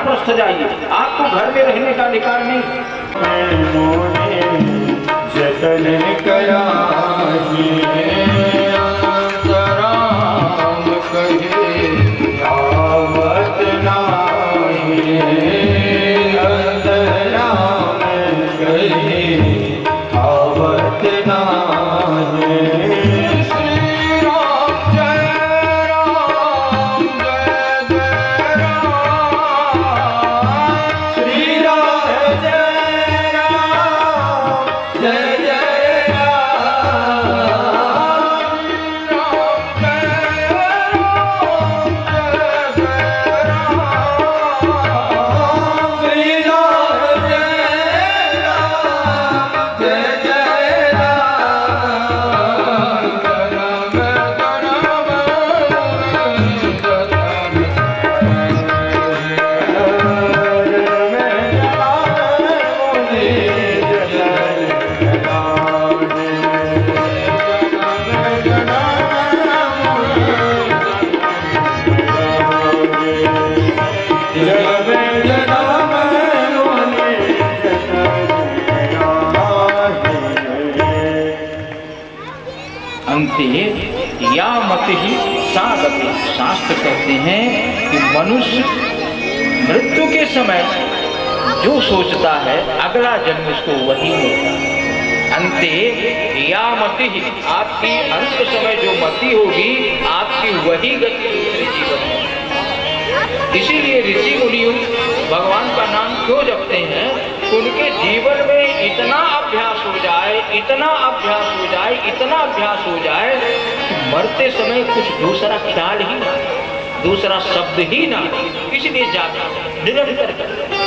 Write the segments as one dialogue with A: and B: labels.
A: वानप्रस्थ जाइए, आपको घर में रहने का अधिकार नहीं।
B: जतन कराही अंतराम कहे आवत नाही, अंतराम कहे आवत नाही। श्री राम जय राम जय जय राम, श्री राम जय राम जय
A: अंते या मत ही सागति। शास्त्र कहते हैं कि मनुष्य मृत्यु के समय जो सोचता है अगला जन्म उसको वही मिलता है। अंते या मति ही, आपकी अंत समय जो मति होगी आपकी वही गति दूसरे जीवन में। इसीलिए ऋषि मुनि भगवान का नाम क्यों जपते हैं? उनके जीवन में इतना अभ्यास हो जाए, इतना अभ्यास हो जाए, इतना अभ्यास हो जाए कि मरते समय कुछ दूसरा ख्याल ही ना, दूसरा शब्द ही ना, इसलिए जाप निरंतर करते हैं।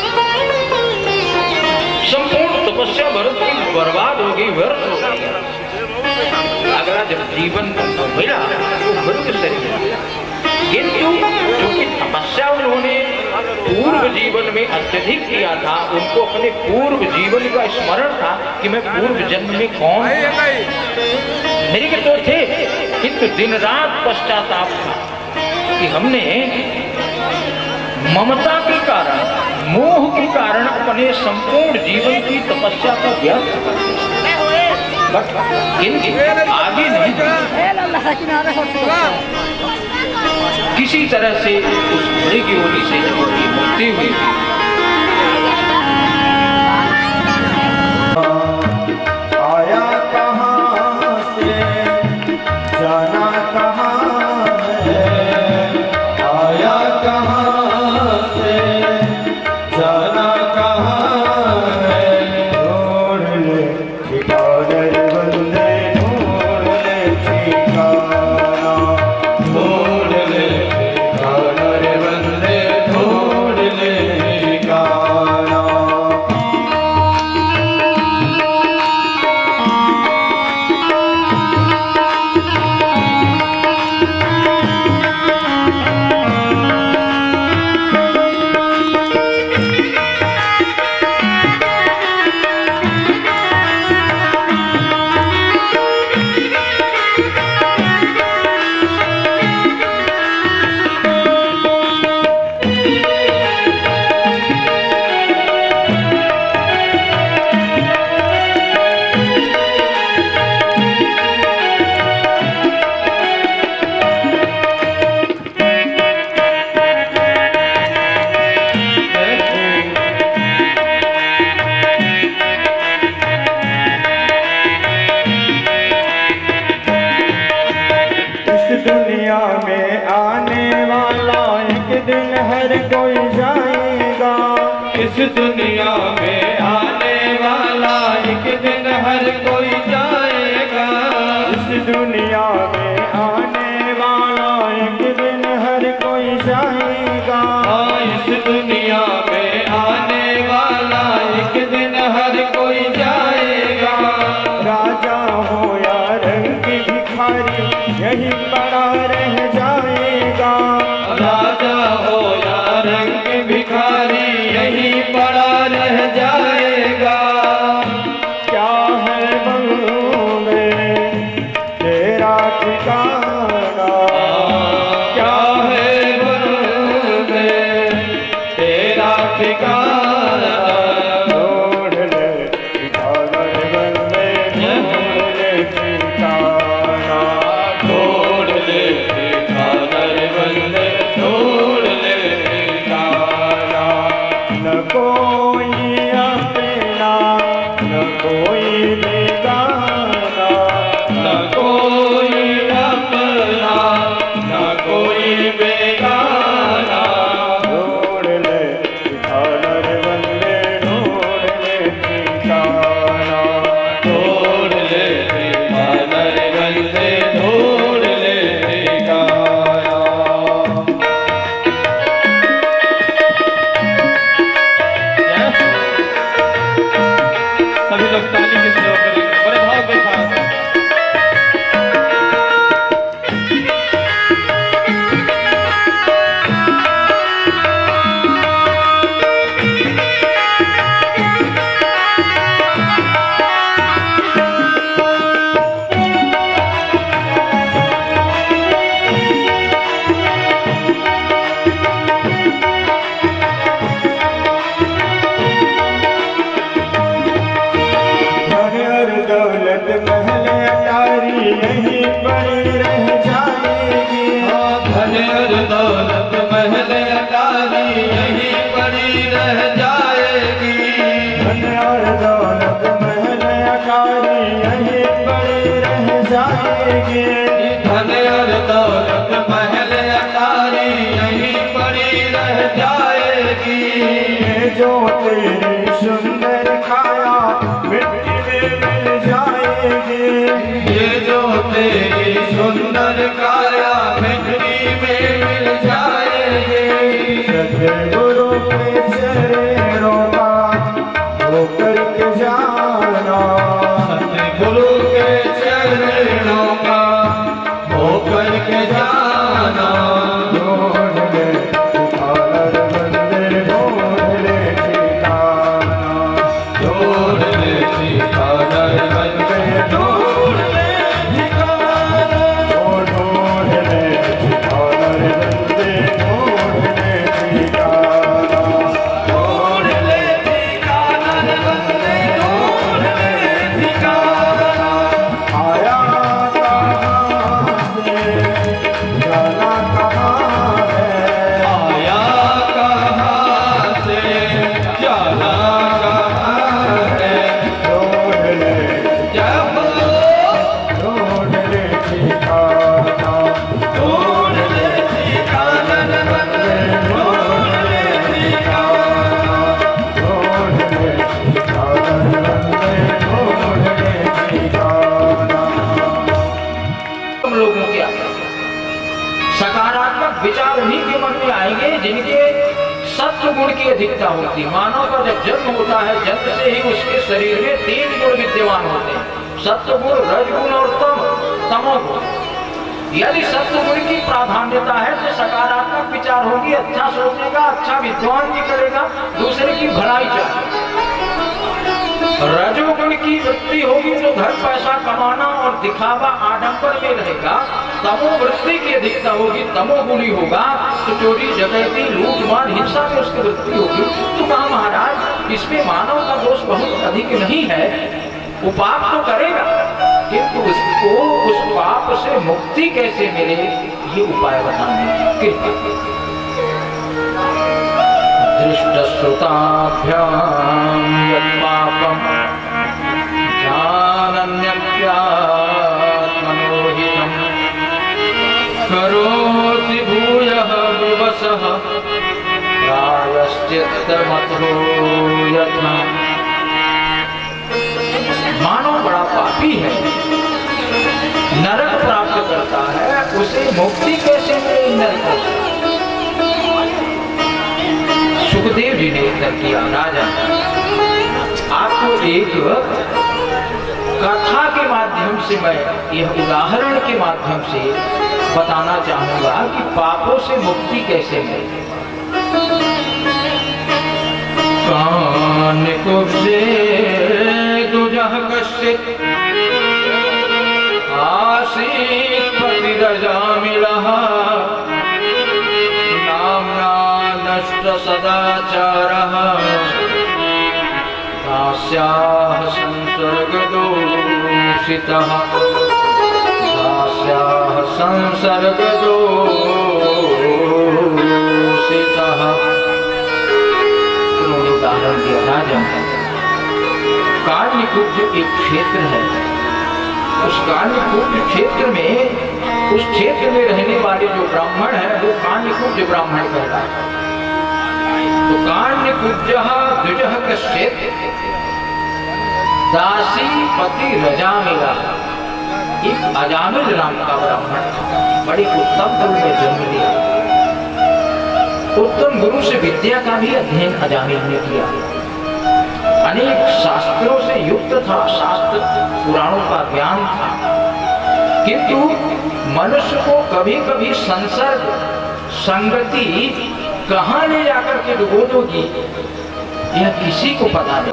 A: संपूर्ण तपस्या भरत की बर्बाद हो गई, व्यर्थ हो गई। अगला जब जीवन मिला तो मृत्यु शरीर, किंतु क्योंकि तपस्या उन्होंने पूर्व जीवन में अत्यधिक किया था, उनको अपने पूर्व जीवन का स्मरण था कि मैं पूर्व जन्म में कौन मेरे तो थे, किंतु दिन रात पश्चाताप था कि हमने ममता के कारण, मोह के कारण अपने संपूर्ण जीवन की तपस्या को व्यर्थ कर दिया। किंतु आगे नहीं, किसी तरह से उस घोड़े की ओर से जब मुक्ति हुई,
B: आया कहाँ से जाना कहाँ है, आया कहाँ से जाना कहाँ है। ढूंढ ले ठिकाने बंदे, ढूंढ ले ठिकाना, ढूंढ ले ठिकाने बंदे, ढूंढ ले ठिकाना। दुनिया में आने वाला एक दिन हर कोई जाएगा, इस दुनिया में आने वाला एक दिन हर कोई जाएगा, इस दुनिया में आने वाला एक दिन हर कोई जाएगा, इस दुनिया में आने वाला एक दिन हर कोई जाएगा। राजा हो या रंग भिखारी यही पड़ा रह जाएगा, राजा हो या रंग भिखारी यही पड़ा रह जाएगा। क्या है बंदे तेरा ठिकाना, क्या है बंदे तेरा ठिकाना ढूंढ ले ठिकाना रे बंदे ढूंढ ले ठिकाना ढूंढ ले ठिकाना रे बंदे ढूंढ ले ठिकाना न कोई अपना न कोई बेगाना न कोई अपना न कोई बेगाना ढूंढ ले ठिकाना रे बंदे ढूंढ ले ठिकाना ढूंढ ले ठिकाना रे बंदे ढूंढ ले ठिकाना। सभी लोग ताली के सेवा करेंगे बड़े भाव के साथ। घर दौलत महल अटारी यहीं पड़ी रह जाएगी धन और दौलत महल अटारी यहीं पड़ी रह जाएगी धन और दौलत महल अटारी यहीं पड़ी रह जाएगी धन और दौलत महल अटारी यहीं पड़ी रह जाएगी जो तेरी सुंदर काया मिट्टी में मिल जाएगी ये जो तेरी सुंदर काया मिट्टी में मिल जाएगी सतगुरु के चरणों का होकर के जाना सतगुरु के चरणों का होकर के जाना ढूंढ ले ठिकाना रे बंदे ढूंढ ले ठिकाना ढूंढ ले ठिकाना रे बंदे ढूंढ ले ठिकाना ढूंढ ले ठिकाना रे बंदे ढूंढ ले ठिकाना ढूंढ ले ठिकाना रे बंदे ढूंढ ले ठिकाना। आया कहाँ से जाना कहाँ है आया कहाँ से जाना कहाँ है ढूंढ ले जब ढूंढ ले ठिकाना ढूंढ ले ठिकाना रे बंदे ढूंढ ले ठिकाना ढूंढ ले ठिकाना रे बंदे ढूंढ ले ठिकाना।
A: तुम लोगों के सकारात्मक विचार उन्हीं के मन में आएंगे जिनके सत्व गुण की अधिकता होती है। मानव का जब जन्म होता है जन्म से ही उसके शरीर में 3 गुण विद्यमान होते हैं, सत्व गुण, रजगुण और तमोगुण। यदि सत्व गुण की प्राधान्यता है तो सकारात्मक विचार होगी, अच्छा सोचेगा, अच्छा विद्वान भी करेगा, दूसरे की भलाई चाहेगा। रजोगुण की वृत्ति होगी तो धन पैसा कमाना और दिखावा आडंबर में रहेगा। तमो वृत्ति की अधिकता होगी, तमोगुणी होगा तो चोरी डकैती लूटमार हिंसा में उसकी वृत्ति होगी। तो कहा महाराज इसमें मानव का दोष बहुत अधिक नहीं है, वो पाप तो करेगा किंतु उसको उस पाप से मुक्ति कैसे मिले ये उपाय बताने की कृपा। दृष्टश्रुताभ्यां यत्पापं जानन्यप्यात्मनोहितं करोति भूयः विवशः प्रायश्चित्तमतो यथा। मानव बड़ा पापी है, नरक प्राप्त करता है, उसे मुक्ति कैसे मिले नरक से? सुखदेव जी ने उत्तर किया, राजा आपको एक कथा के माध्यम से मैं यह उदाहरण के माध्यम से बताना चाहूंगा कि पापों से मुक्ति कैसे मिले। कान को से दुजह कश्चित आसीत प्रतिरजा मिलहा नामना नष्ट सदाचारः दास्याः संसर्गदोषितः दास्याः संसर्गदोषितः। उन्होंने उदाहरण दिया, राजा काल्यकुब्ज एक क्षेत्र है, उस काल्यकुब्ज क्षेत्र में, उस क्षेत्र में रहने वाले जो ब्राह्मण है वो काल्यकुब्ज ब्राह्मण कहलाते हैं। तो काल्यकुब्जः द्विजः कश्चित् दासी पति रजामिला, एक अजामिल नाम का ब्राह्मण बड़े उत्तम कुल में जन्म लिया। उत्तम गुरु से विद्या का भी अध्ययन अजामिल ने किया, अनेक शास्त्रों से युक्त था, शास्त्र पुराणों का ज्ञान था, किंतु मनुष्य को कभी कभी संसर्ग संगति कहां ले जाकर के डुबो दोगी यह किसी को पता नहीं।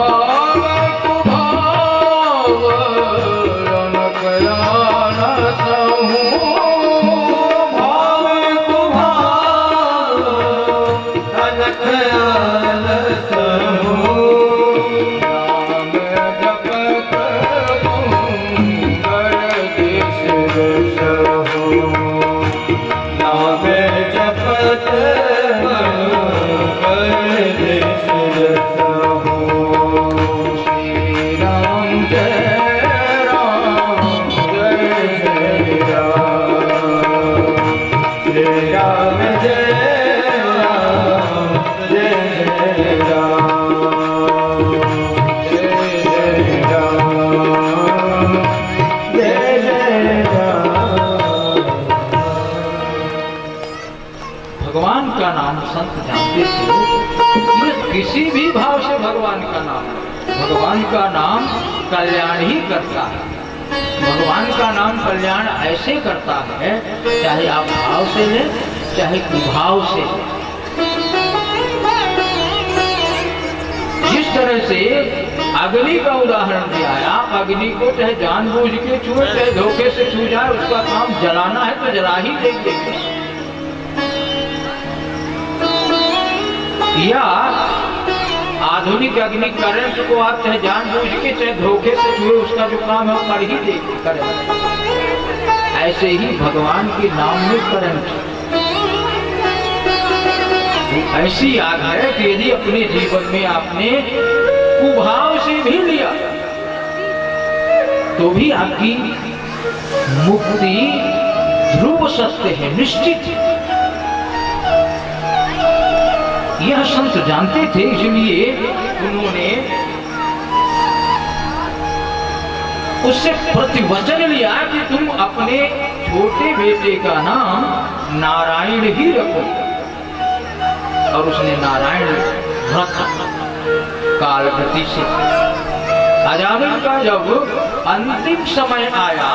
A: भगवान का नाम संत जानते थे, ये किसी भी भाव से भगवान का नाम, भगवान का नाम कल्याण ही करता है। भगवान का नाम कल्याण ऐसे करता है, चाहे आप भाव से लें चाहे कुभाव से। जिस तरह से अग्नि का उदाहरण दिया है, आप अग्नि को चाहे जानबूझ के छुए चाहे धोखे से छू जाए, उसका काम जलाना है तो जला ही देंगे। या आधुनिक अग्नि करंट को आप चाहे जानबूझ के चाहे धोखे से छुए, उसका जो काम है वो कर ही देगी, करेंगे। ऐसे ही भगवान के नाम में करंट ऐसी आग है कि यदि अपने जीवन में आपने कुभाव से भी लिया तो भी आपकी मुक्ति ध्रुव सत्य है, निश्चित। यह संत जानते थे, इसलिए उन्होंने उससे प्रतिवचन लिया कि तुम अपने छोटे बेटे का नाम नारायण ही रखो। और उसने नारायण रखा कालगति से। अजामिल का जब अंतिम समय आया,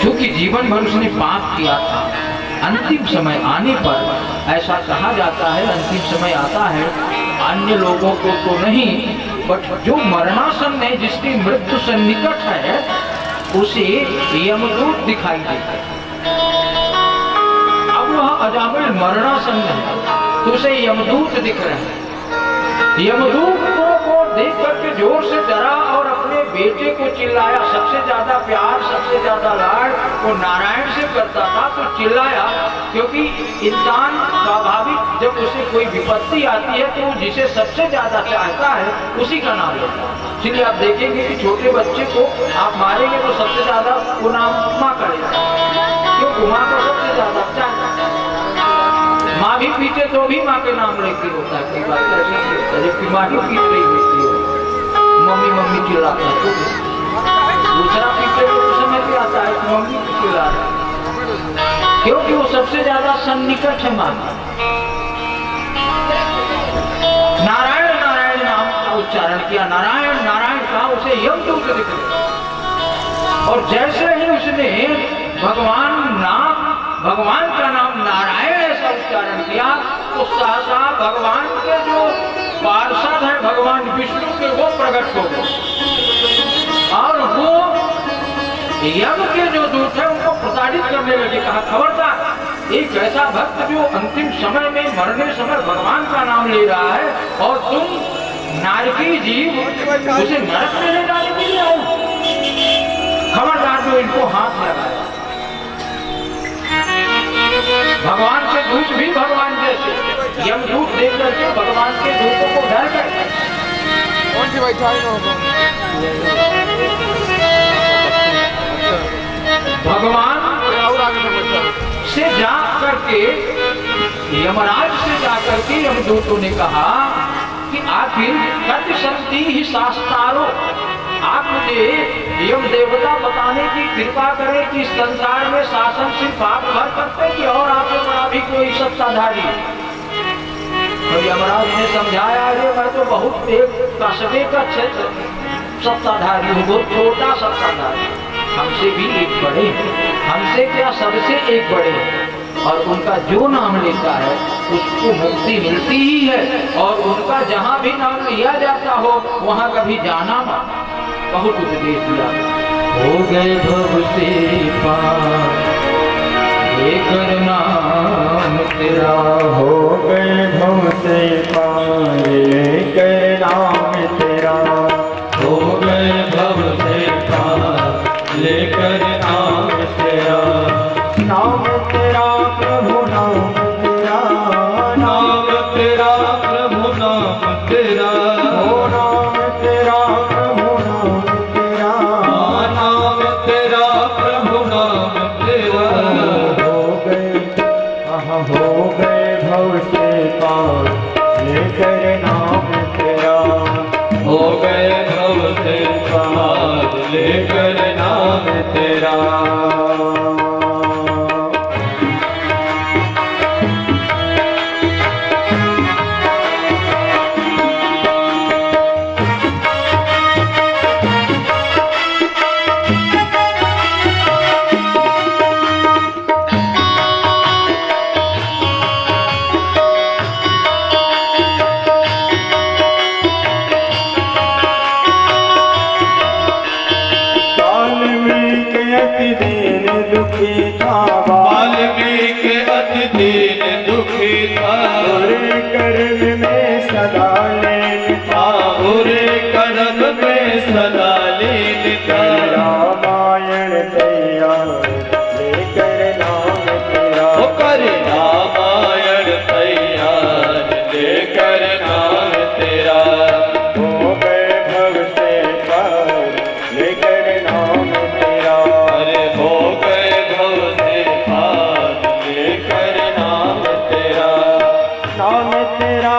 A: क्योंकि जीवन भर उसने पाप किया था, अंतिम समय आने पर ऐसा कहा जाता है, अंतिम समय आता है अन्य लोगों को तो नहीं, बट जो मरणासन है, जिसकी मृत्यु सन्निकट है, उसे यमदूत दिखाई देता है। अब वह अजामिल मरणासन है तो उसे यमदूत दिख रहे हैं। यमदूत को देख करके जोर से डरा और अपने बेटे को चिल्लाया। सबसे ज्यादा प्यार, सबसे ज्यादा लाड वो नारायण से करता था, तो चिल्लाया, क्योंकि इंसान स्वाभाविक जब उसे कोई विपत्ति आती है तो जिसे सबसे ज्यादा चाहता है उसी का नाम लेता है। इसलिए आप देखेंगे कि छोटे बच्चे को आप मारेंगे तो सबसे ज्यादा वो नाम माँ करेगा, क्यों? माँ को सबसे ज्यादा चाहता है। माँ भी पीटे तो भी माँ के नाम लेती होता है, कोई बात ऐसी नहीं होता, जबकि माँ ही पीट रही होती है, मम्मी मम्मी चिल्लाता है, तो दूसरा पीटे तो उस समय भी आता है मम्मी चिल्ला रहा है, क्योंकि वो सबसे ज्यादा सन्निकट है माँ। नारायण नारायण नाम का उच्चारण किया, नारायण नारायण कहा, उसे यमदूत दिख रहे। और जैसे ही उसने भगवान का नाम नारायण ऐसा उच्चारण किया तो सहसा भगवान के जो पार्षद है भगवान विष्णु के, वो प्रकट हो गए और वो यम के जो दूत है उनको प्रताड़ित करने लगे। कहा खबरदार, एक ऐसा भक्त जो अंतिम समय में मरने समय भगवान का नाम ले रहा है और तुम नारकी जीव उसे नरक में ले जाने के लिए आए। खबरदार जो इनको हाथ लगाया। भगवान के दूत भी भगवान जैसे यमदूत देख करके भगवान के दूतों को डर गए।
C: कौन सी बैठा
A: भगवान से जा करके यमराज से जा करके यमदूतों ने कहा कि आखिर कति शक्ति ही शास्त्रारो, आप मुझे यम देवता बताने की कृपा करें कि इस संसार में शासन सिर्फ आप कर सकते कि और आप में बड़ा भी कोई सत्ताधारी। तो यमराज ने समझाया, अरे मैं तो बहुत एक कस्बे का क्षेत्र सत्ताधारी हूँ, बहुत छोटा सत्ताधारी, हमसे भी एक बड़े हैं, हमसे क्या सबसे एक बड़े हैं। और उनका जो नाम लेता है उसको मुक्ति मिलती ही है, और उनका जहाँ भी नाम लिया जाता हो वहाँ कभी जाना मत। बहुत उपदेश दिया। हो गए भव से पार लेकर नाम तेरा,
B: हो गए भव से पार लेकर नाम तेरा,
A: हो गए भव से पार
B: लेकर नाम तेरा, नाम तेरा प्रभु नाम तेरा, नाम तेरा प्रभु नाम तेरा, हो नाम तेरा प्रभु नाम तेरा, नाम तेरा प्रभु नाम तेरा, हो गए भव से पार लेकर नाम तेरा, हो गए भव से पार लेकर नाम तेरा।
C: वाल्मीकि अति दीन दुखी था,
B: बुरे कर्म में सदा लीन था,
C: बुरे कर्म में सदा लीन था।
B: रामायण तैयार लेकर नाम तेरा,
C: कर रामायण तैयार लेकर नाम तेरा,
B: हो गए भव से पार लेकर नाम तेरा,
C: अरे हो गए भव से पार लेकर नाम तेरा,
B: नाम तेरा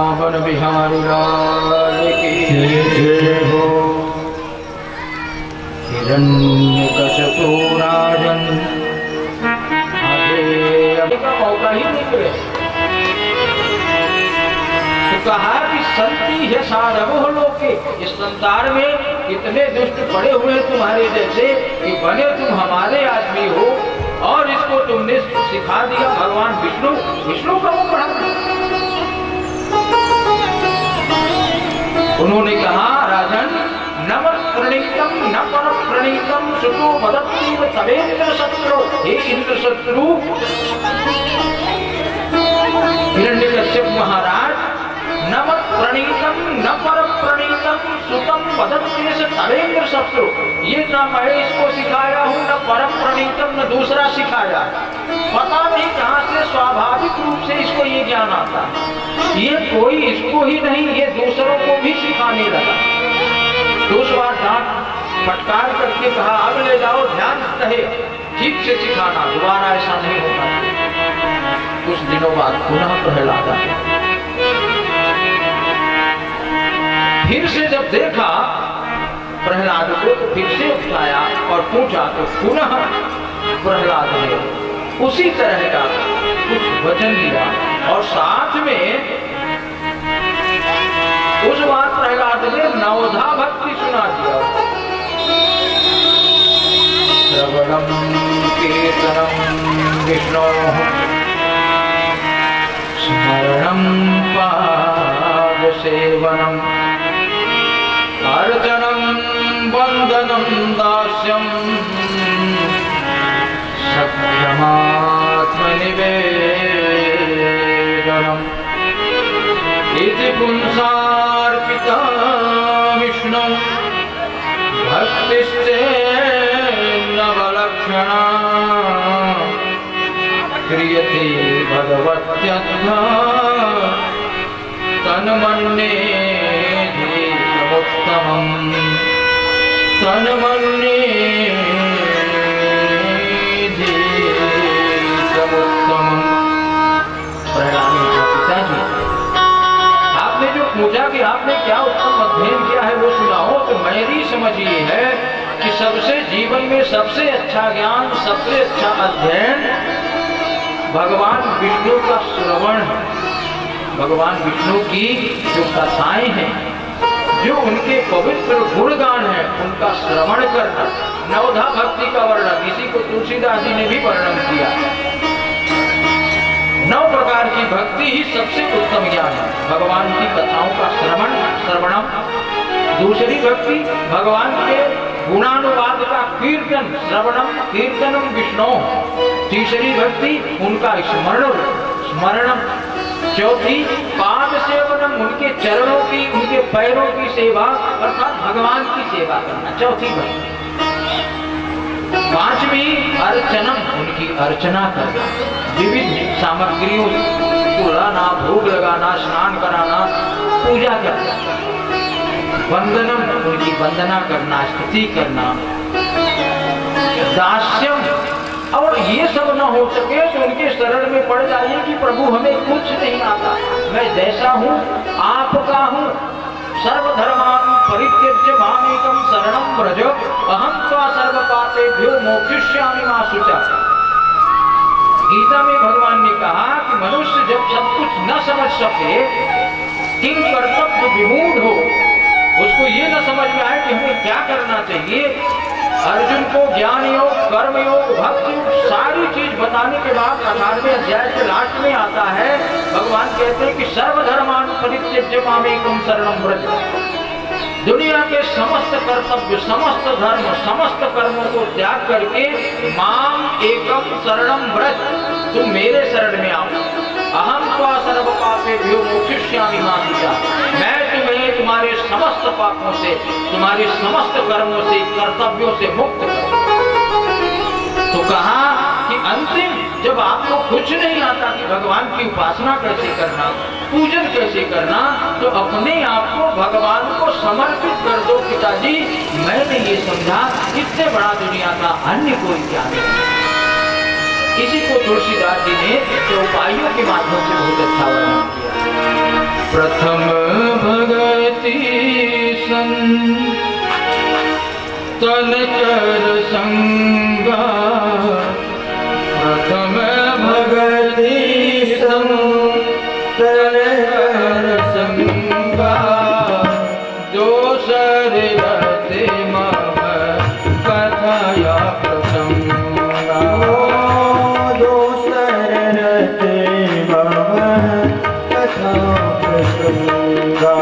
A: वृंदावन बिहारी लाल की
B: जय हो।
A: हिरण्यकशिपु राजन आगे का मौका ही नहीं मिले तो कहा कि संति है साधव हो लोके, इस संसार में इतने दुष्ट पड़े हुए तुम्हारे जैसे कि बने तुम हमारे आदमी हो और इसको तुमने सिखा दिया भगवान विष्णु का वो पढ़ा। उन्होंने कहा राजन नमः प्रणीतम न पर प्रणीतम सुतो वदत्तीव तवेन्द्र शत्रु, हे इंद्र शत्रु हिरण्यकश्यप महाराज, नमः प्रणीतम न पर प्रणीतम सुतम वदत्तीव तवेन्द्र शत्रु, ये न मैं इसको सिखाया हूँ न परम प्रणीतम न दूसरा सिखाया, पता नहीं कहाँ से स्वाभाविक रूप से इसको ये ज्ञान आता, ये कोई इसको ही नहीं ये दूसरों को भी सिखाने लगा। दूसरा डांट फटकार करके कहा अब ले जाओ, ध्यान रहे ठीक से सिखाना, दोबारा ऐसा नहीं होगा। कुछ दिनों बाद पुनः प्रहलाद आया, फिर से जब देखा प्रहलाद को तो फिर से उठाया और पूछा तो पुनः प्रहलाद ने उसी तरह का कुछ वचन दिया और साथ में उस बात प्रहलाद ने नवधा भक्ति सुना दिया। श्रवणम कीर्तनम विष्णु स्मरणम पाद सेवनम अर्चनम वंदनम दास्यम सख्यमात्मनिवेदनम इति पुंसार्पिता विष्णु भक्तिश्चेन्नवलक्षणा क्रियते भगवत्यद्भा तन्मन्ये उत्तमम् पिताजी आपने जो पूछा कि आपने क्या उत्तम अध्ययन किया है वो सुनाओ, तो मेरी समझ ये है कि सबसे जीवन में सबसे अच्छा ज्ञान सबसे अच्छा अध्ययन भगवान विष्णु का श्रवण है, भगवान विष्णु की जो कथाएं हैं, जो उनके पवित्र गुणगान है उनका श्रवण करना, नवधा भक्ति का वर्णन, इसी को तुलसीदास जी ने भी वर्णन किया। 9 प्रकार की भक्ति ही सबसे उत्तम ज्ञान है, भगवान की कथाओं का श्रवणम। दूसरी भक्ति भगवान के गुणानुवाद का कीर्तन, श्रवणम कीर्तनम विष्णु। तीसरी भक्ति उनका स्मरणम। चौथी पाद सेवनम, उनके चरणों की उनके पैरों की सेवा अर्थात भगवान की सेवा करना, चौथी भक्ति। पांचवी अर्चनम, उनकी अर्चना करना, विविध सामग्रियों को लाना, भोग लगाना, स्नान कराना, पूजा करना। वंदनम, उनकी वंदना करना, स्तुति करना। दास्यम, और ये सब न हो सके तो उनके शरण में पड़ जाइए कि प्रभु हमें कुछ नहीं आता, मैं जैसा हूँ आपका हूँ। सर्वधर्मान परित्यज्य मामेकं शरणं व्रज, अहं त्वा सर्व पापेभ्यो मोक्षयिष्यामि मा शुचः। गीता में भगवान ने कहा कि मनुष्य जब सब कुछ न समझ सके, किंग कर्तव्य विमूढ़ हो, उसको ये न समझ में आए कि हमें क्या करना चाहिए, अर्जुन को ज्ञान योग, कर्म योग, भक्ति योग सारी चीज बताने के बाद 18वें अध्याय के लास्ट में आता है, भगवान कहते हैं कि सर्वधर्मान परित्यज्य मामेकं शरणं व्रज। दुनिया के समस्त कर्तव्य, समस्त धर्म, समस्त कर्मों को त्याग करके माम एकम शरणं व्रज, तुम मेरे शरण में आओ। अहम त्वा सर्व पापेभ्यो मोक्षयिष्यामि मा शुचः, मैं तुम्हें तुम्हारे समस्त पापों से, तुम्हारे समस्त कर्मों से, कर्तव्यों से मुक्त करूं। तो कहा कि अंतिम जब आपको कुछ नहीं आता कि भगवान की उपासना कैसे करना, पूजन कैसे करना, तो अपने आप को भगवान को समर्पित कर दो। पिताजी मैंने ये समझा, इससे बड़ा दुनिया का अन्य कोई ज्ञान नहीं। इसी को तुलसीदास जी ने उपायों के माध्यम से बहुत अच्छा वर्णन किया। प्रथम भगति तन कर संगा, प्रथम भगति तन कर संगा, दोसर रते मम कथाया प्रसंगा।
B: दोसर रते मम कथा प्रसंगा।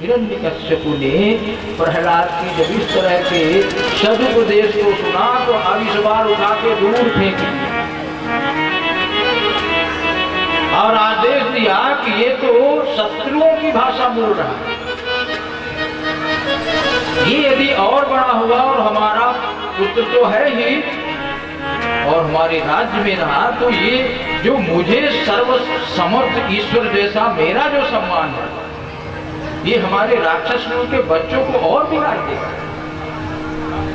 A: हिरण्यकश्यपु ने प्रहलाद की जब इस तरह के सदुपदेश को सुना तो आविष्कार उठा के दूर फेंक दिया और आदेश दिया कि ये तो शत्रुओं की भाषा बोल रहा है। ये यदि और बड़ा हुआ और हमारा पुत्र तो है ही और हमारे राज्य में रहा तो ये जो मुझे सर्व समर्थ ईश्वर जैसा मेरा जो सम्मान है ये हमारे राक्षस कुल के बच्चों को और बिगाड़ देगा।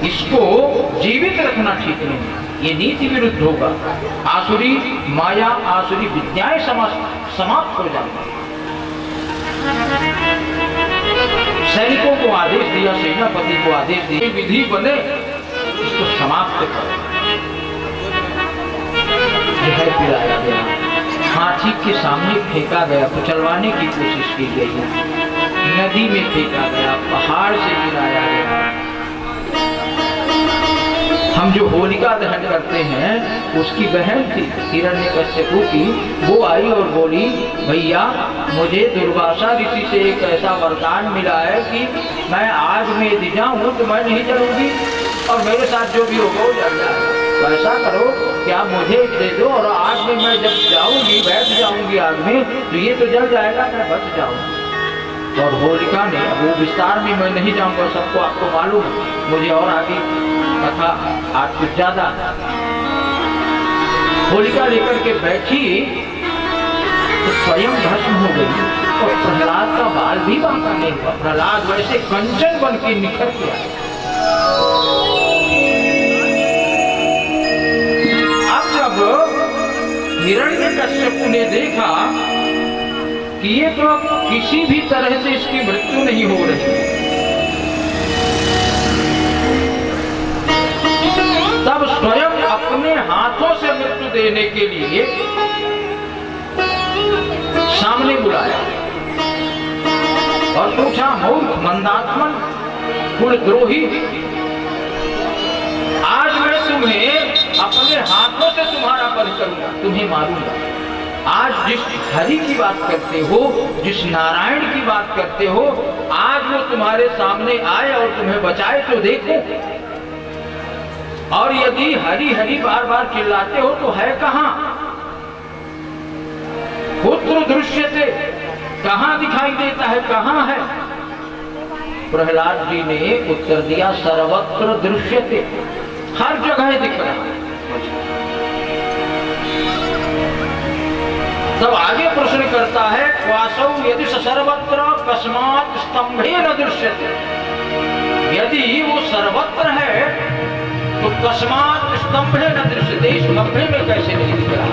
A: इसको जीवित रखना ठीक नहीं, ये नीति विरुद्ध होगा। आसुरी माया आसुरी विद्याएं समाप्त हो जाएंगी। सैनिकों को आदेश दिया, सेनापति को आदेश दिया, विधि बने इसको समाप्त करो। यह पिलाया गया, हाथी के सामने फेंका गया, कुचलवाने की कोशिश की गई, नदी में फेंका गया, पहाड़ से गिराया गया। हम जो होलिका दहन करते हैं उसकी बहन थी हिरण्यकश्यपु की, वो आई और बोली भैया मुझे दुर्वासा ऋषि से एक ऐसा वरदान मिला है कि मैं आग में यदि जाऊं तो मैं नहीं जलूंगी और मेरे साथ जो भी होगा वो जल जाएगा। ऐसा करो कि आप मुझे दे दो और आग में मैं जब जाऊंगी बैठ जाऊंगी आग में तो ये तो जल जाएगा, मैं बच जाऊंगी। और होलिका ने, वो विस्तार में मैं नहीं जाऊंगा, सबको आपको मालूम, मुझे और आगे कथा आज कुछ ज्यादा। होलिका लेकर के बैठी तो स्वयं भस्म हो गई और प्रहलाद का बाल भी बांका नहीं हुआ। प्रहलाद वैसे कंचन बन के निखर गया। अब जब हिरण्यकश्यपु ने देखा कि ये तो किसी भी तरह से इसकी मृत्यु नहीं हो रही, तब स्वयं अपने हाथों से मृत्यु देने के लिए सामने बुलाया और पूछा मूर्ख मंदात्मन कुलद्रोही, आज मैं तुम्हें अपने हाथों से तुम्हारा बध करूंगा, तुम्हें मारूंगा। आज जिस हरि की बात करते हो, जिस नारायण की बात करते हो, आज वो तुम्हारे सामने आए और तुम्हें बचाए तो देखो। और यदि हरि हरि बार बार चिल्लाते हो तो है कहां? पुत्र दृश्यते, कहां दिखाई देता है, कहां है? प्रहलाद जी ने उत्तर दिया सर्वत्र दृश्यते, हर जगह दिख रहा है। तब आगे प्रश्न करता है, क्वासौ यदि सर्वत्र कस्मात् स्तंभे न दृश्यते, यदि वो सर्वत्र है तो कस्मात् स्तंभे न दृश्यते, इस स्तंभे में कैसे नहीं दिख रहा?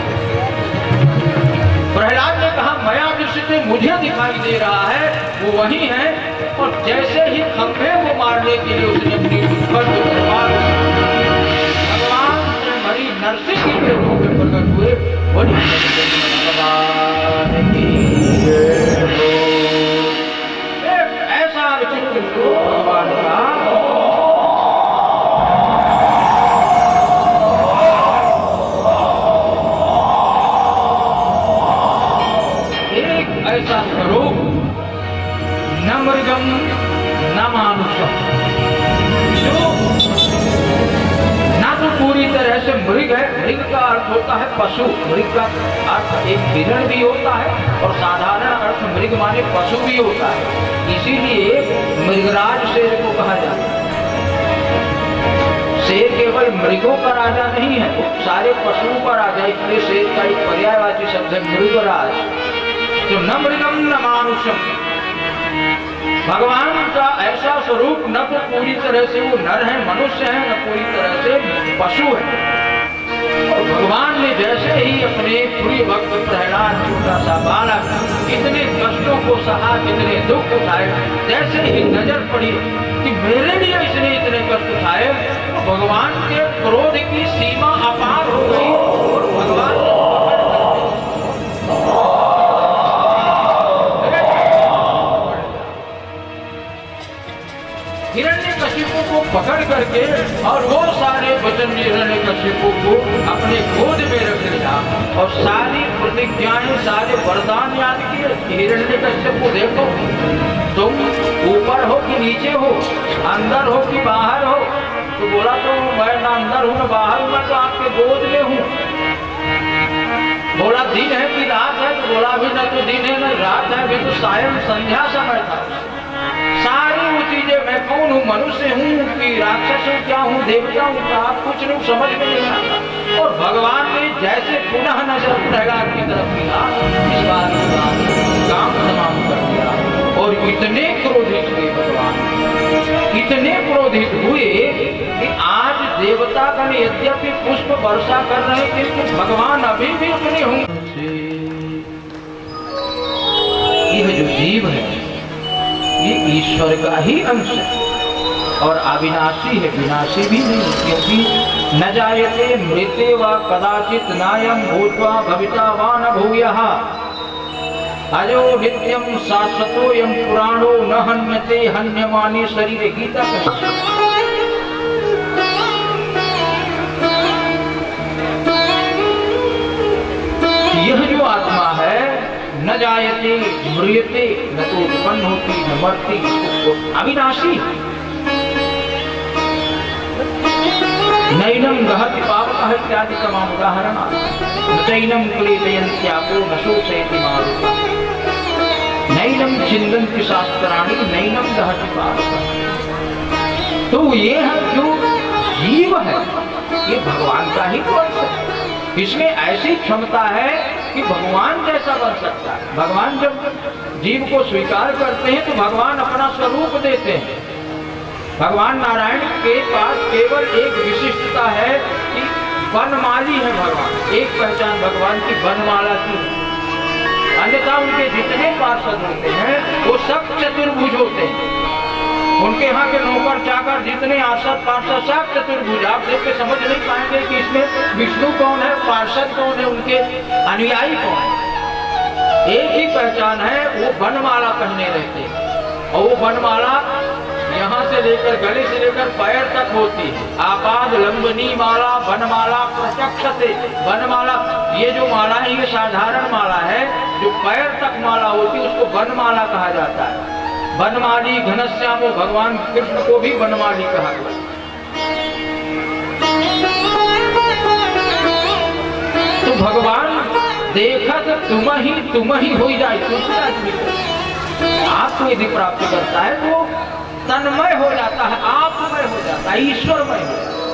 A: प्रहलाद ने कहा मया दृश्यते, मुझे दिखाई दे रहा है, वो वही है। और जैसे ही खंभे को मारने के लिए उसने अपनी भगवान से भरी नरसिंह के रूप में प्रकट हुए, बड़ी भगवान की एक ऐसा विचित्र रूप भगवान का, ऐसा स्वरूप न मृगम न मानुषम, जो ना तो पूरी तरह से मृग है, मृग का अर्थ होता है पशु, मृग का अर्थ एक हिरण भी होता है और साधारण अर्थ मृग माने पशु भी होता है, इसीलिए मृगराज शेर को कहा जाता है। शेर केवल मृगों का राजा नहीं है, वो सारे पशुओं का राजा, इसलिए शेर का एक पर्यायवाची शब्द है मृगराज। तो न मृगम न मानुषम, भगवान का ऐसा स्वरूप न तो पूरी तरह से वो नर है, मनुष्य है, न पूरी तरह से पशु है। और भगवान ने जैसे ही अपने प्रिय भक्त प्रहलाद, छोटा सा बालक, इतने कष्टों को सहा, इतने दुख उठाए, जैसे ही नजर पड़ी कि मेरे लिए इसने इतने कष्ट उठाए, तो भगवान के क्रोध की सीमा अपार हो गई और भगवान हिरण्यकशिपु को पकड़ करके और वो सारे वचन हिरण्यकशिपु को अपने गोद में रख लिया और सारी प्रतिज्ञाएं, सारे वरदान याद किए। हिरण्यकशिपु देखो, तुम ऊपर हो कि नीचे हो, अंदर हो कि बाहर हो? तो बोला तो मैं ना अंदर हूँ ना बाहर हूँ, मैं तो आपके गोद में हूँ। बोला दिन है कि रात है? तो बोला अभी ना तो दिन है ना रात है, अभी तो सायं संध्या समय था। सारी वो चीजें, मैं कौन हूँ, मनुष्य हूँ कि राक्षस हूँ, क्या हूँ, देवता हूँ, आप कुछ नहीं समझ में नहीं आता। और भगवान ने जैसे पुनः नजर प्रहलाद की तरफ किया, इस बात काम तमाम कर दिया और इतने क्रोधित हुए भगवान, इतने क्रोधित हुए कि आज देवता गण यद्यपि पुष्प वर्षा कर रहे थे, तो भगवान अभी भी अपने होंगे। यह जो जीव है ये ईश्वर का ही अंश है और अविनाशी है, विनाशी भी नहीं, क्योंकि न जायते मृते व कदाचित नायं भूत्वा भविता वा न भूयः अजो नित्यं शाश्वतोऽयं पुराणो न हन्यते हन्यमाने शरीरे, गीता कहती है। यह जो आत्मा है न जायते म्रियते, न तो उत्पन्न होती न मरती, अविनाशी। नैनम गहति पावकः इत्यादि तमाम उदाहरण, न चैनम क्लेदयन्त्यापो न शोषयति मारुतः, नैनम छिन्दन्ति शास्त्राणि नैनम गहति पावकः। तो ये है जो जीव है, ये भगवान का ही अंश है। इसमें ऐसी क्षमता है कि भगवान जैसा बन सकता है। भगवान जब जीव को स्वीकार करते हैं तो भगवान अपना स्वरूप देते हैं। भगवान नारायण के पास केवल एक विशिष्टता है कि वनमाली है भगवान, एक पहचान भगवान की वनमाला की। अन्यथा उनके जितने पार्षद होते हैं वो सब चतुर्भुज होते हैं। उनके यहाँ के नौकर चाकर जितने आर्षद पार्षद सब चतुर्भुज। आप देख के समझ नहीं पाएंगे कि इसमें विष्णु कौन है, पार्षद कौन है, उनके अनुयायी कौन है। एक ही पहचान है, वो वनमाला पहने रहते हैं और वो वनमाला यहाँ से लेकर गले से लेकर पैर तक होती है। आपाद लंबनी माला वनमाला प्रत्यक्ष से वनमाला, ये जो माला है ये साधारण माला है, जो पैर तक माला होती है उसको वनमाला कहा जाता है। वनमाली घनश्यामो, भगवान कृष्ण को भी वनमाली कहा गया। तो भगवान देखत तुम ही हो जाए, दूसरे आदमी को आपको यदि प्राप्त करता है तो तन्मय हो जाता है, आपमय हो जाता है, ईश्वरमय हो जाता है।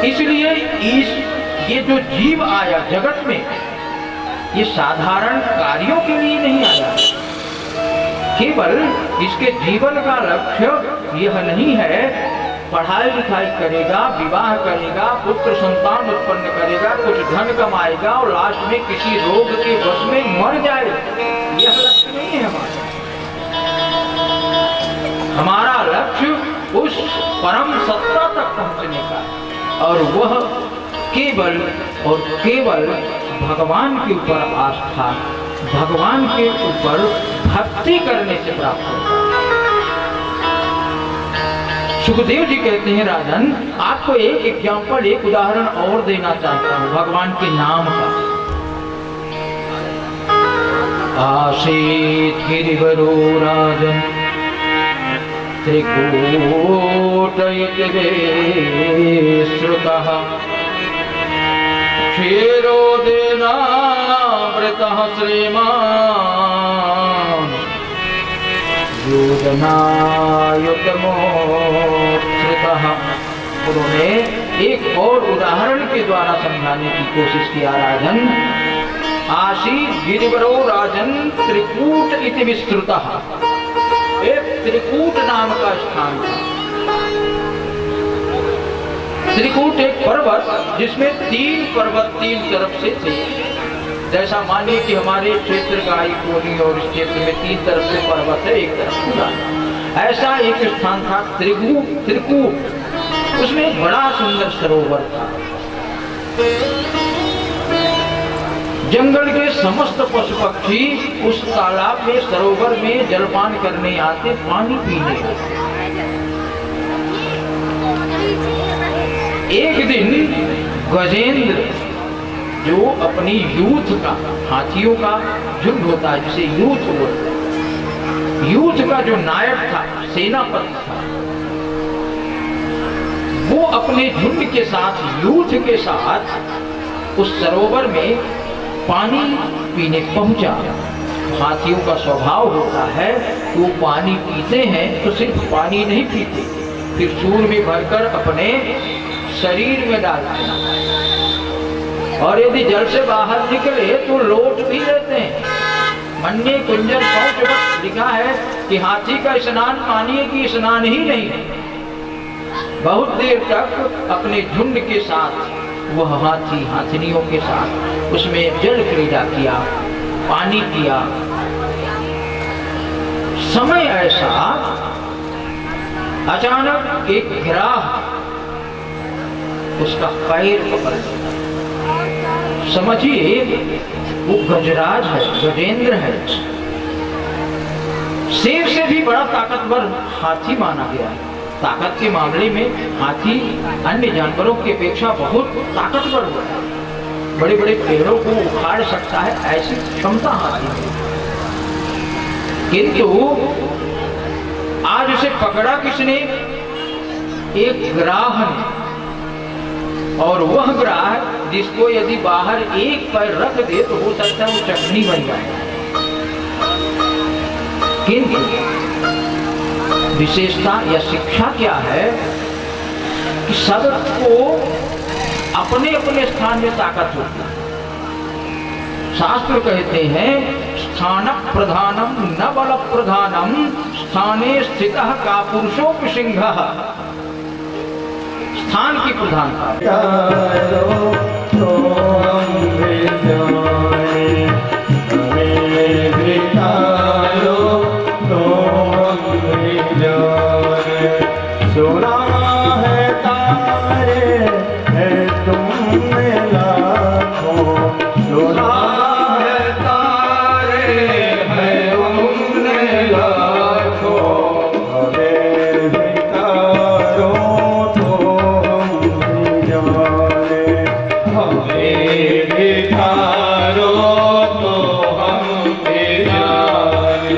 A: इसलिए ये जो जीव आया जगत में, ये साधारण कार्यों के लिए नहीं आया। केवल इसके जीवन का लक्ष्य यह नहीं है पढ़ाई लिखाई करेगा, विवाह करेगा, पुत्र संतान उत्पन्न करेगा, कुछ धन कमाएगा और लास्ट में किसी रोग के वश में मर जाए। यह लक्ष्य नहीं है हमारा। हमारा लक्ष्य उस परम सत्ता तक पहुंचने का, और वह केवल और केवल भगवान के ऊपर आस्था, भगवान के ऊपर भक्ति करने से प्राप्त होता है। सुखदेव जी कहते हैं, राजन आपको एक एग्जाम्पल, एक उदाहरण और देना चाहता हूं भगवान के नाम का। आसीत् गिरिवरो राजन त्रिकूट इति श्रुतः क्षीरोदेनामृतः श्रीमान् योजनायुतमोत्थितः। उन्होंने एक और उदाहरण के द्वारा समझाने की कोशिश किया। राजन आसीत् गिरिवरो राजन त्रिकूट इति विस्तृतः। एक त्रिकूट नाम का स्थान था। त्रिकूट एक पर्वत जिसमें 3 पर्वत 3 तरफ से थे। जैसा मानिए कि हमारे क्षेत्र का कोनी और इस क्षेत्र में 3 तरफ से पर्वत है, एक तरफ खुला। ऐसा एक स्थान था त्रिकूट। उसमें एक बड़ा सुंदर सरोवर था। जंगल के समस्त पशु पक्षी उस तालाब में, सरोवर में जलपान करने आते, पानी पीने आते। एक दिन गजेंद्र, जो अपनी यूथ का, हाथियों का झुंड होता है जिसे यूथ बोलते हैं, यूथ का जो नायक था, सेनापति था, वो अपने झुंड के साथ, यूथ के साथ उस सरोवर में पानी पीने पहुंचा। हाथियों का स्वभाव होता है कि वो पानी पीते हैं तो सिर्फ पानी नहीं पीते, फिर सूर में भरकर अपने शरीर में डालते हैं, और यदि जल से बाहर निकले तो लोट भी लेते हैं। मन्ने कुंजर शौच लिखा है कि हाथी का स्नान पानी की स्नान ही नहीं है। बहुत देर तक अपने झुंड के साथ वह हाथी, हाथिनियों के साथ उसमें जल क्रीड़ा किया, पानी पिया। समय ऐसा, अचानक एक गिराह उसका पैर पकड़ लिया। समझिए वो गजराज है, गजेंद्र है, शेर से भी बड़ा ताकतवर हाथी माना गया है। ताकत के मामले में हाथी अन्य जानवरों की अपेक्षा बहुत ताकतवर होता है। बड़े बड़े पेड़ों को उखाड़ सकता है, ऐसी क्षमता हाथी में। किंतु आज उसे पकड़ा किसने? एक ग्राह ने। और वह ग्राह जिसको यदि बाहर एक पैर रख दे तो हो सकता है वो चटनी बन जाए। किंतु विशेषता या शिक्षा क्या है कि सबको अपने अपने स्थान में ताकत होती है। शास्त्र कहते हैं स्थान प्रधानम न बल प्रधानम स्थाने स्थितः का पुरुषोपि सिंहः। स्थान की प्रधानता।
B: सुना है तारे है तुमने लाखों, सुना है तारे है तुमने लाखों, हमें धिकारो तो हम भी जाने, हमें धिकारो तो हम भी जाने।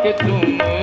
A: कि तुमने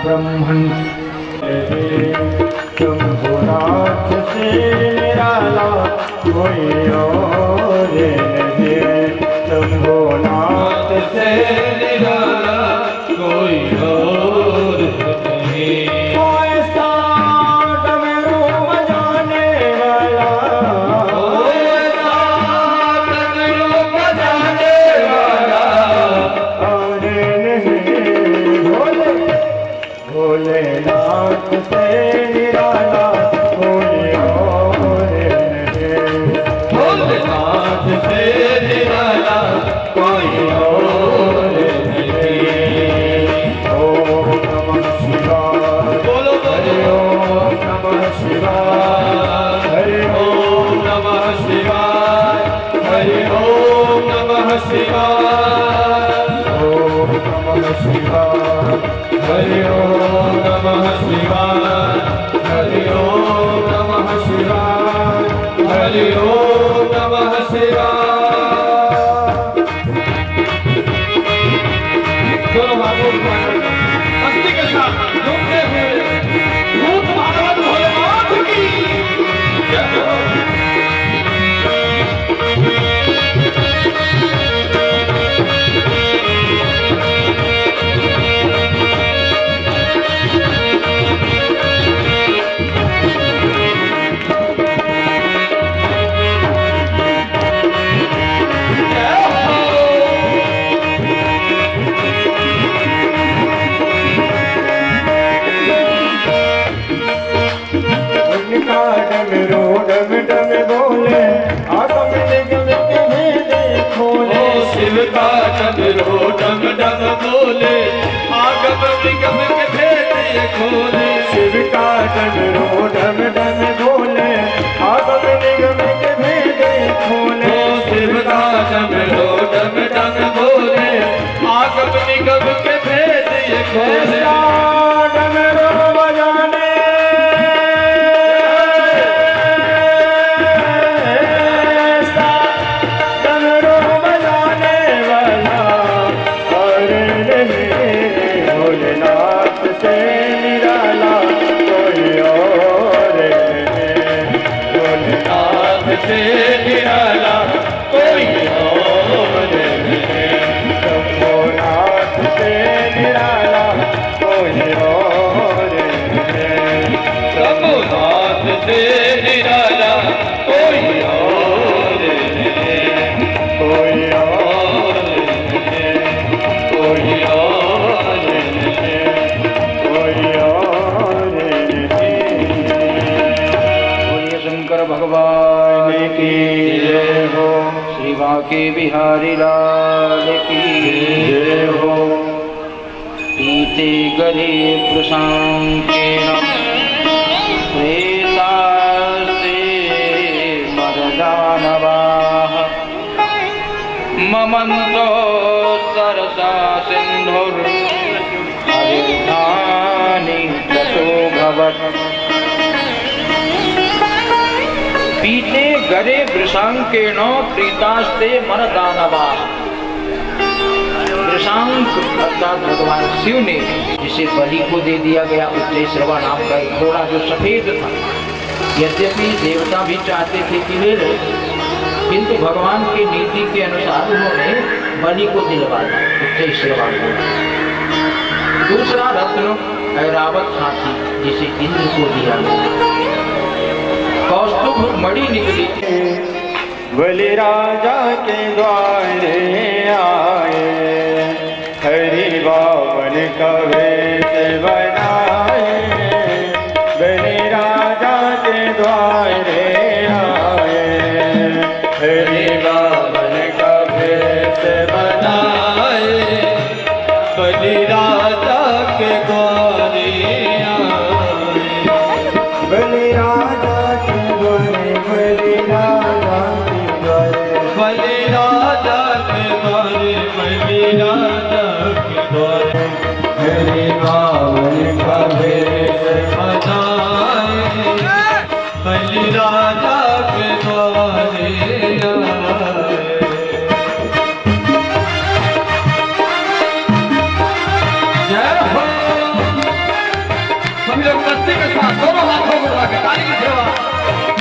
B: ब्रह्मण शंभुनाथ से निराला कोई और नहीं, शंभुनाथ से निराला कोई और नहीं। ऐसा डमरू बजाने वाला, ऐसा डमरू बजाने वाला और नहीं भोलेनाथ से निराला कोई और नहीं, भोलेनाथ से निराला कोई और नहीं। ओम नमः शिवाय, बोलो हरि ओम नमः शिवाय, हरि ओम नमः शिवाय, हरि ओम नमः शिवाय, ओम नमः शिवाय, हरि ओम नमः शिवाय, हरि ओम नमः शिवाय, हरि ओम नमः शिवाय। दोनों हाथों को मस्ती के साथ झूमते हुए भूत भागवत भोलेनाथ की जय हो।
C: शिव का डमरू डम डम बोले, आगम निगम के भेद ये खोले।
D: शिव का डमरू डम डम बोले, आगम निगम के भेद खोले।
C: शिव का डमरू डम डम बोले, आगम निगम के भेद ये खोले।
D: डमरू बजाने डमरू बजाने वाला और नहीं, भोलेनाथ से निराला कोई और नहीं।
C: भोलेनाथ से निराला कोई और नहीं।
D: शंभोनाथ से निराला कोई और नहीं।
C: शंभुनाथ से निराला कोई और नहीं।
D: कोई
C: और नहीं, कोई और नहीं।
D: कोई और नहीं।
A: बोलिए शंकर भगवान की
D: जय हो,
A: श्री बांके बिहारी लाल की
D: जय हो।
A: पीते गले प्रशांतेन प्रेतास्ते मरदानवाः, ममन्तो सरसा सिन्धुर्हरिर्धानि ततो भवत्। पीते गरे वृषांकेण प्रीतास्ते मरदानवाः। वृषांक अर्थात भगवान शिव ने जिसे बलि को दे दिया गया, उच्चैश्रवा नाम का एक घोड़ा जो सफेद था। यद्यपि देवता भी चाहते थे कि ले लो, किंतु भगवान की नीति के अनुसार उन्होंने बलि को दिलवाया उच्चैश्रवा को। दूसरा रत्न ऐरावत हाथी जिसे इंद्र को दिया गया। कौस्तुभ मणि निकली।
D: बलि राजा के द्वारे आए, हरि बावन का वेश बनाए। बलि राजा के द्वारे आए, हरि बावन का वेश
C: बनाए। बलि राजा के द्वारे आए।
D: बलि राजा के द्वारे, बलि राजा के द्वारे।
C: बलि राजा के द्वारे, बलि राजा के द्वारे।
D: हरि बावन का वेश
C: बनाए। बलि राजा के द्वारे आए। जय हो। सभी लोग मस्ती के साथ दोनों हाथों को उठा के ताली की सेवा।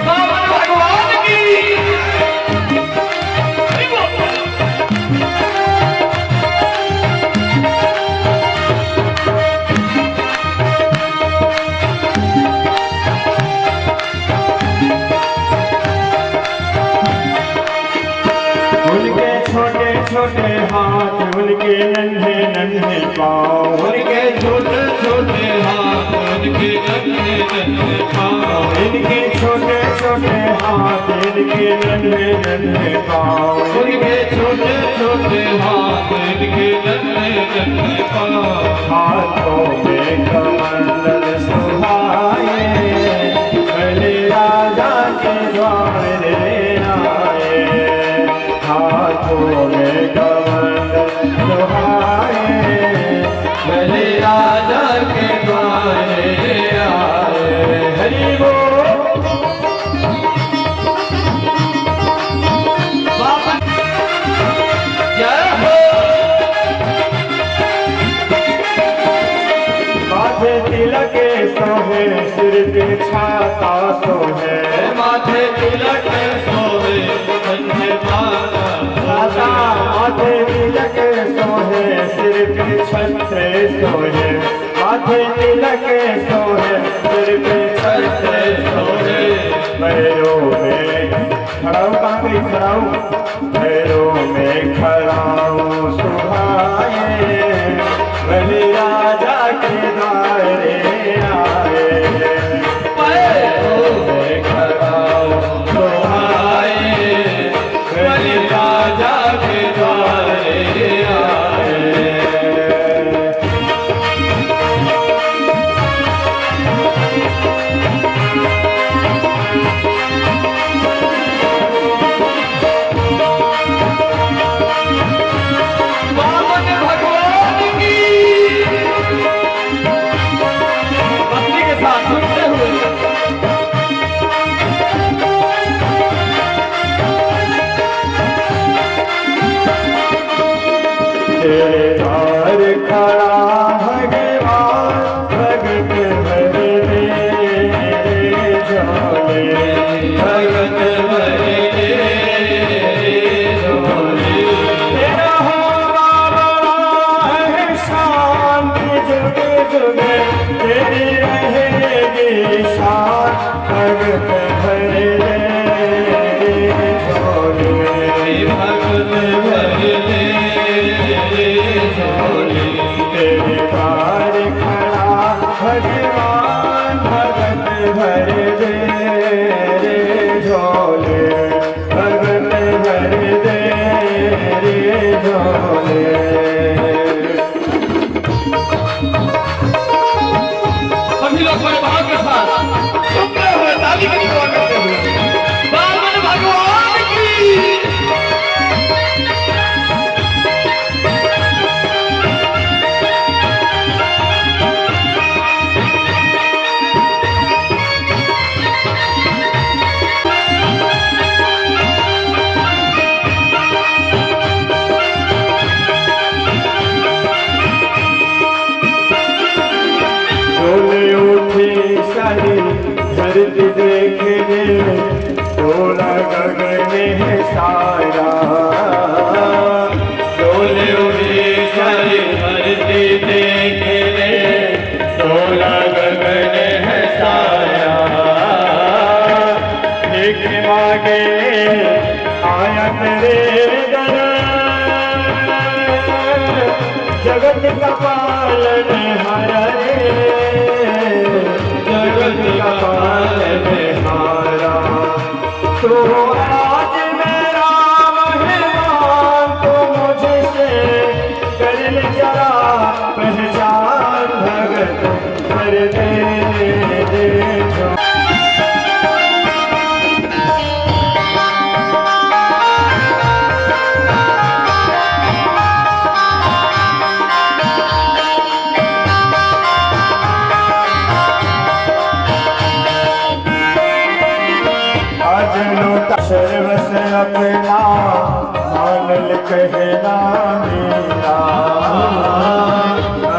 C: सावन भगवान की।
D: उनके छोटे छोटे हाथ, उनके नन्हे नन्हे पाँव।
C: उनके छोटे छोटे हाथ, उनके नन्हे नन्हे पाँव।
D: इनके छोटे छोटे हाथ, इनके नन्हे नन्हे पाँव।
C: उनके छोटे छोटे हाथ, इनके नन्हे नन्हे पाँव।
D: हाथों में कमंडल सुहाए, बलि राजा के द्वारे आए। हाथों में कमंडल सुहाए,
C: बलि राजा के द्वारे आए।
D: हरि बोल।
C: जय हो।
D: माथे तिलक सोहे, सिर पे छाता सोहे।
C: माथे तिलक सोहे, कंधे माला
D: छाता माथे तिलक सोहे, सिर पे छत्र सोहे। माथे तिलक सोहे, सिर पे छत्र सोहे। पैरों में खड़ा हूँ, कहाँ गई खड़ा हूँ? पैरों में खड़ा हूँ सुहाए, बलि राजा के द्वारे आए।
C: पैरों में खड़ा हूँ सुहाए, बलि राजा के द्वारे
D: तेरे द्वार खड़ा भगवान भगत भर दे झोले
C: भगत भरे झोले
D: तेरा होगा बड़ा है शांति जुग जुग तेरी रहेगी शान भगत भर दे झोले
C: भगत भरे झोले
D: तेरे द्वार खड़ा भगवान भगत भर दे रे झोले भगत भर दे रे झोले
B: सभी लोग बड़े भाव के साथ चुपे हुए ताली की दुआ करते हुए वामन भगवान की
D: डोले उठी सारी धरती देखने डोला गगन है सारा
C: डोले उठी सारी धरती देखने डोला गगन है साया
D: देख मांगे आया तेरे दर जगत का पालन हारा रे जगत का पालन हारा तो आज मेरा मेहमान तो मुझसे कर ले जरा पहचान भगत कर दे जो आज लूटा सर्वस अपना मानल कहना मेरा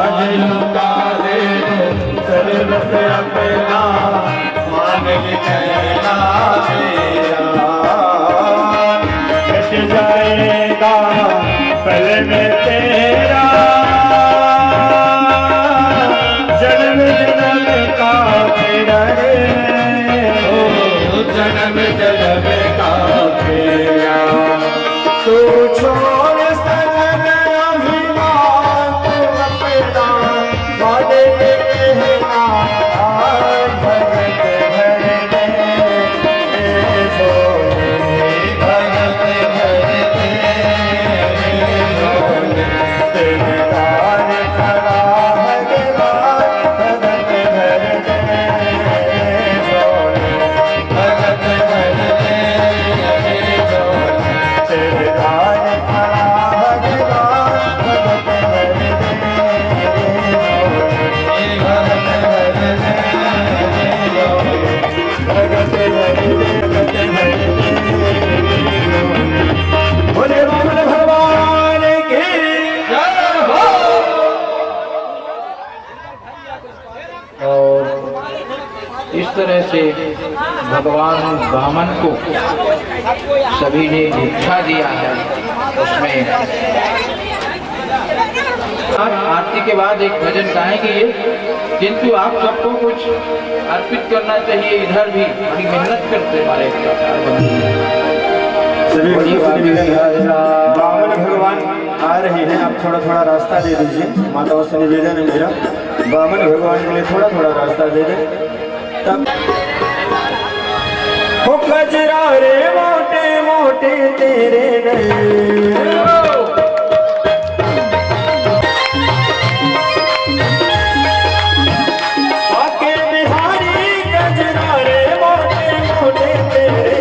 D: आज लूटा दे सर्वस अपना मानल कहना मेरा कट जाएगा पल में तेरा जन्म जन्म का तेरा रे
C: जन्म जन्म का
D: तेरा तू छोड़ सजन अभिमान तू अपना वादे के कहना आज भगत भर दे झोले
C: भगत भरे झोले
D: तेरे द्वार खड़ा भगवान भगत भर दे झोले
C: भगत भरे झोले
D: तेरे द्वार खड़ा भगवान भगत भर दे
C: भगत भरे
D: बोले वामन भगवान की
A: और इस तरह से भगवान वामन को सभी ने दीक्षा दिया है। उसमें आप आरती के बाद एक भजन गाएंगे ये, किंतु आप सबको कुछ अर्पित करना चाहिए। इधर भी बड़ी मेहनत करते हमारे
D: वामन भगवान आ रहे हैं, आप थोड़ा थोड़ा रास्ता दे दीजिए। माताओं से निवेदन है मेरा, वामन भगवान के लिए थोड़ा थोड़ा रास्ता दे दें। तब हो खजरा रे मोटे मोटे तेरे नैन आके बिहारी गजरा रे मोटे मोटे तेरे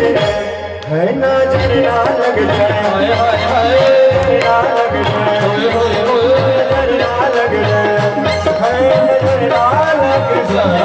D: है नजर ना लग जाए ना लग जाए नजर ना लग जाए है नजर ना लग जाए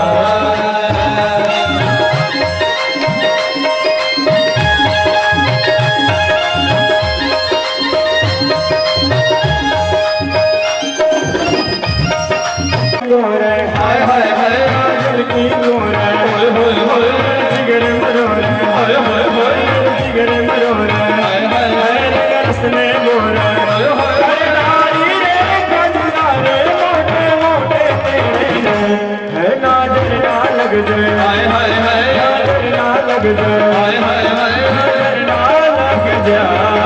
C: हाय हाय
D: ना लग जाए।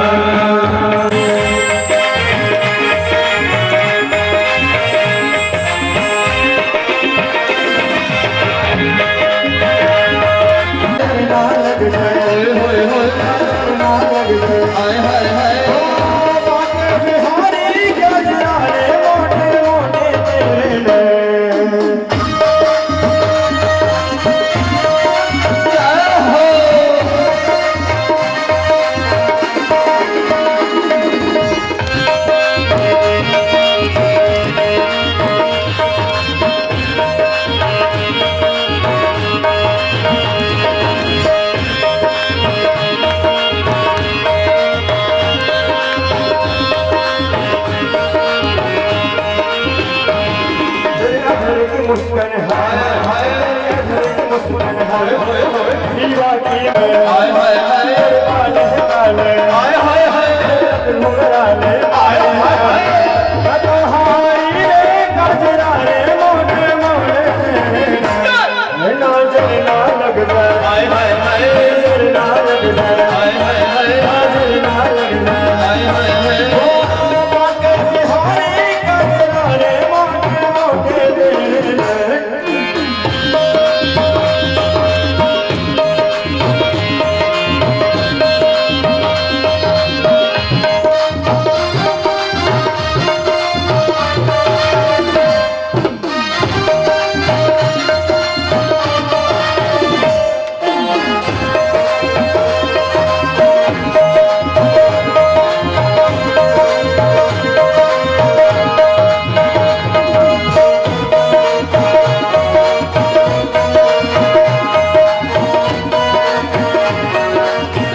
D: ना लग जाए,
C: होए होए
D: ना लग जाए।
C: हाय हाय हाय
D: बाके बिहारी गजरारे मोटे मोटे तेरे नैन।
C: जय हो
D: तेरे अधर की मुस्कान है, तेरे अधर की मुस्कान है,
C: होए होए
D: दीवा की मैं
C: हाय हाय